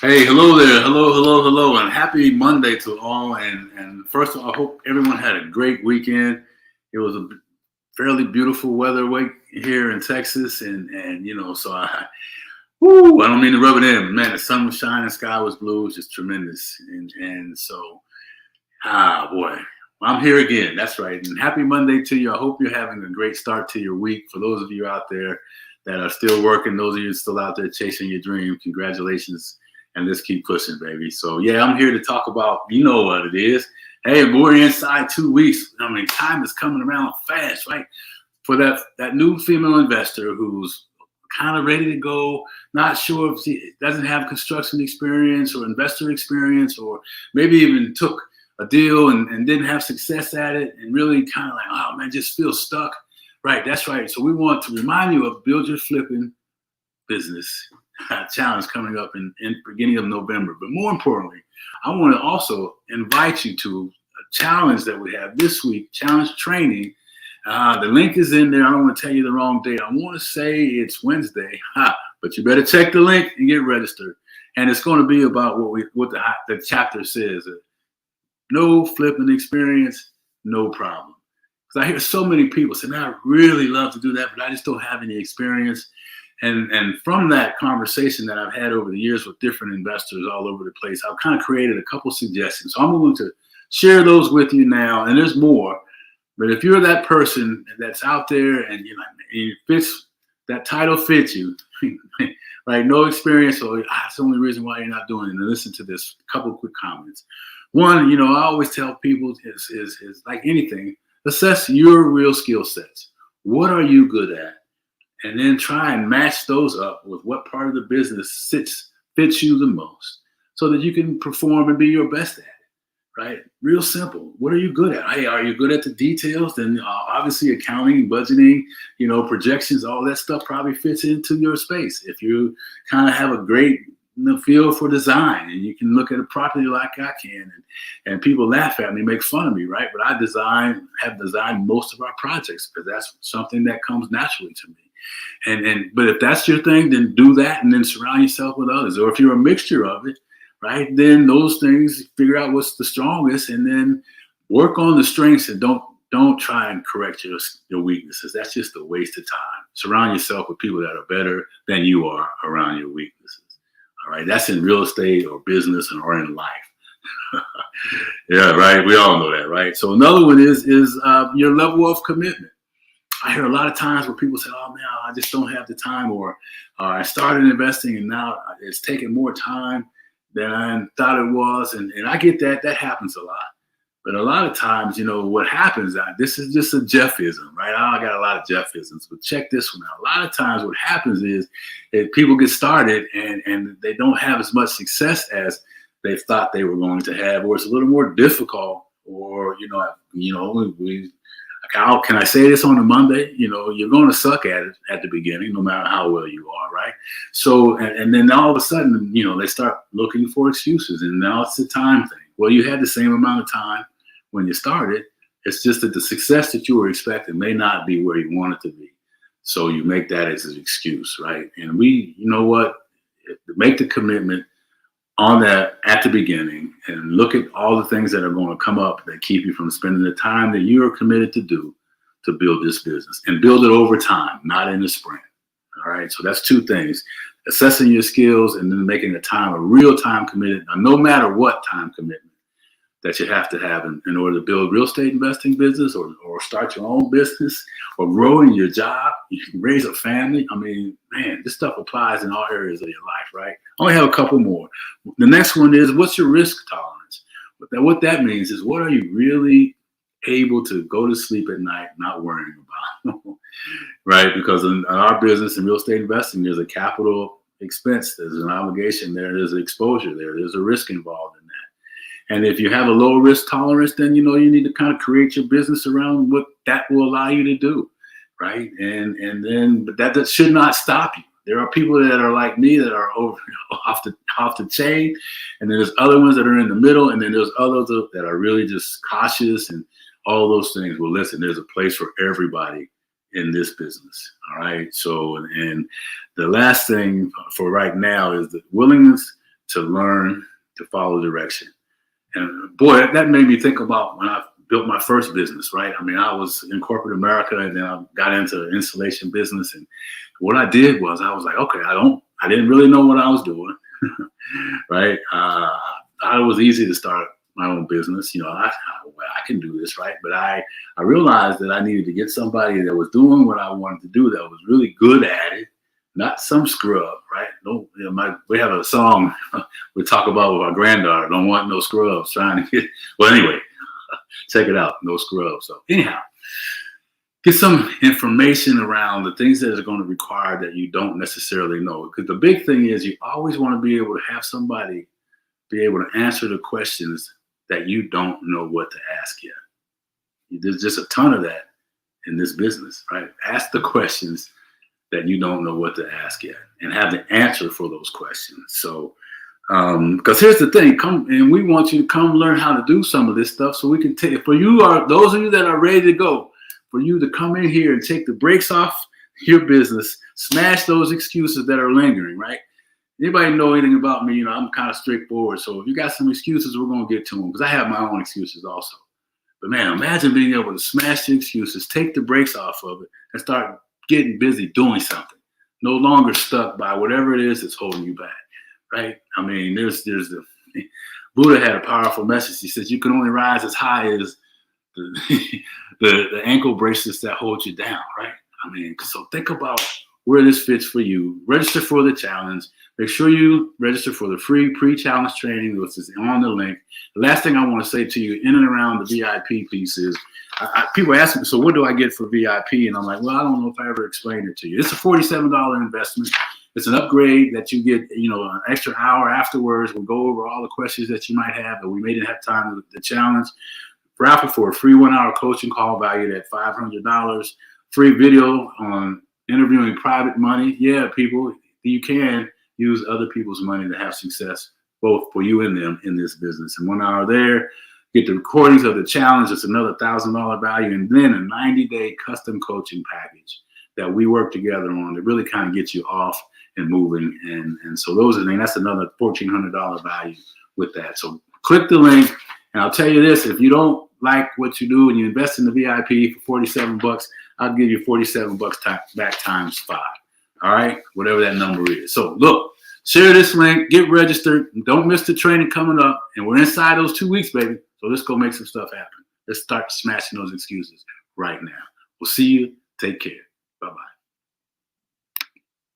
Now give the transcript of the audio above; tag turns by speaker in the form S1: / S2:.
S1: Hey, hello there. Hello, and happy Monday to all. And first of all, I hope everyone had a great weekend. It was a fairly beautiful weather week here in Texas, and so I don't mean to rub it in, man. The sun was shining, sky was blue, it was just tremendous, and so boy, I'm here again. That's right. And happy Monday to you. I hope you're having a great start to your week. For those of you out there that are still working, those of you still out there chasing your dream, congratulations. And let's keep pushing, baby. So yeah, I'm here to talk about, you know what it is. Hey, we're inside 2 weeks. I mean, time is coming around fast, right? For that new female investor who's kind of ready to go, not sure if she doesn't have construction experience or investor experience, or maybe even took a deal and didn't have success at it, and really kind of like, oh man, just feel stuck. Right, that's right. So we want to remind you of Build Your Flipping Business challenge coming up in beginning of November. But more importantly, I want to also invite you to a challenge that we have this week, challenge training. The link is in there. I don't want to tell you the wrong date. I want to say it's Wednesday, but you better check the link and get registered. And it's going to be about what the chapter says. No flipping experience, no problem. Because I hear so many people say, man, I really love to do that, but I just don't have any experience. And from that conversation that I've had over the years with different investors all over the place, I've kind of created a couple suggestions. So I'm going to share those with you now, and there's more. But if you're that person that's out there and that title fits you, like no experience, so that's the only reason why you're not doing it. And listen to this, a couple quick comments. One, I always tell people is like anything, assess your real skill sets. What are you good at? And then try and match those up with what part of the business fits you the most, so that you can perform and be your best at it, right? Real simple. What are you good at? Hey, are you good at the details? Then obviously accounting, budgeting, projections, all that stuff probably fits into your space. If you kind of have a great feel for design and you can look at a property like I can, and people laugh at me, make fun of me, right? But I have designed most of our projects because that's something that comes naturally to me. But if that's your thing, then do that, and then surround yourself with others. Or if you're a mixture of it, right, then those things, figure out what's the strongest, and then work on the strengths, and don't try and correct your weaknesses. That's just a waste of time. Surround yourself with people that are better than you are around your weaknesses. All right, that's in real estate or business or in life. Yeah, right. We all know that, right? So another one is your level of commitment. I hear a lot of times where people say, oh man, I just don't have the time, or I started investing and now it's taking more time than I thought it was. And I get that. That happens a lot. But a lot of times, what happens, this is just a Geoffism, right? I got a lot of Geoffisms, but check this one out. A lot of times what happens is that people get started and they don't have as much success as they thought they were going to have, or it's a little more difficult, or, how can I say this on a Monday? You're going to suck at it at the beginning, no matter how well you are, right? So, and then all of a sudden, they start looking for excuses, and now it's a time thing. Well, you had the same amount of time when you started. It's just that the success that you were expecting may not be where you want it to be. So you make that as an excuse, right? And make the commitment on that at the beginning, and look at all the things that are going to come up that keep you from spending the time that you are committed to do to build this business, and build it over time, not in the sprint. All right. So that's two things: assessing your skills and then making a real time committed, no matter what time commitment that you have to have in order to build real estate investing business, or start your own business, or grow in your job. You can raise a family. I mean, man, this stuff applies in all areas of your life, right? I only have a couple more. The next one is, what's your risk tolerance? What that means is, what are you really able to go to sleep at night not worrying about, right? Because in our business in real estate investing, there's a capital expense, there's an obligation there, there's an exposure there's a risk involved in that. And if you have a low risk tolerance, then you need to kind of create your business around what that will allow you to do, right? But that should not stop you. There are people that are like me that are off the chain, and then there's other ones that are in the middle, and then there's others that are really just cautious and all those things. Well, listen, there's a place for everybody in this business. All right. So, and the last thing for right now is the willingness to learn, to follow direction. And boy, that made me think about when I built my first business, right? I mean, I was in corporate America, and then I got into the installation business. And what I did was I was like, okay, I didn't really know what I was doing, right? It was easy to start my own business. You know, I can do this, right? But I realized that I needed to get somebody that was doing what I wanted to do, that was really good at it, not some scrub, right? No, you know, we have a song we talk about with our granddaughter, don't want no scrubs trying to get, well, anyway, check it out, no scrubs. So anyhow, get some information around the things that are going to require that you don't necessarily know. Because the big thing is you always want to be able to have somebody be able to answer the questions that you don't know what to ask yet. There's just a ton of that in this business, right? Ask the questions that you don't know what to ask yet, and have the answer for those questions. So, because here's the thing, we want you to come learn how to do some of this stuff, so we can take, those of you that are ready to go, for you to come in here and take the brakes off your business, smash those excuses that are lingering, right? Anybody know anything about me? You know, I'm kind of straightforward. So if you got some excuses, we're going to get to them, because I have my own excuses also. But man, imagine being able to smash the excuses, take the brakes off of it, and start getting busy doing something. No longer stuck by whatever it is that's holding you back, right? I mean, there's the Buddha had a powerful message. He says you can only rise as high as the ankle bracelets that hold you down, right? I mean, so think about where this fits for you. Register for the challenge. Make sure you register for the free pre-challenge training, which is on the link. The last thing I want to say to you in and around the VIP piece is, people ask me, so what do I get for VIP? And I'm like, well, I don't know if I ever explained it to you. It's a $47 investment. It's an upgrade that you get, you know, an extra hour afterwards. We'll go over all the questions that you might have, but we may not have time with the challenge. Raffle for a free 1-hour coaching call valued at $500. Free video on interviewing private money. Yeah, people, you can use other people's money to have success, both for you and them in this business. And 1 hour there, get the recordings of the challenge. It's another $1,000 value, and then a 90-day custom coaching package that we work together on to really kind of get you off and moving. And so those are, that's another $1,400 value with that. So click the link, and I'll tell you this: if you don't like what you do and you invest in the VIP for $47, I'll give you $47 back times 5. All right, whatever that number is. So look, share this link, get registered, don't miss the training coming up, and we're inside those 2 weeks, baby. So let's go make some stuff happen. Let's start smashing those excuses right now. We'll see you. Take care. Bye-bye.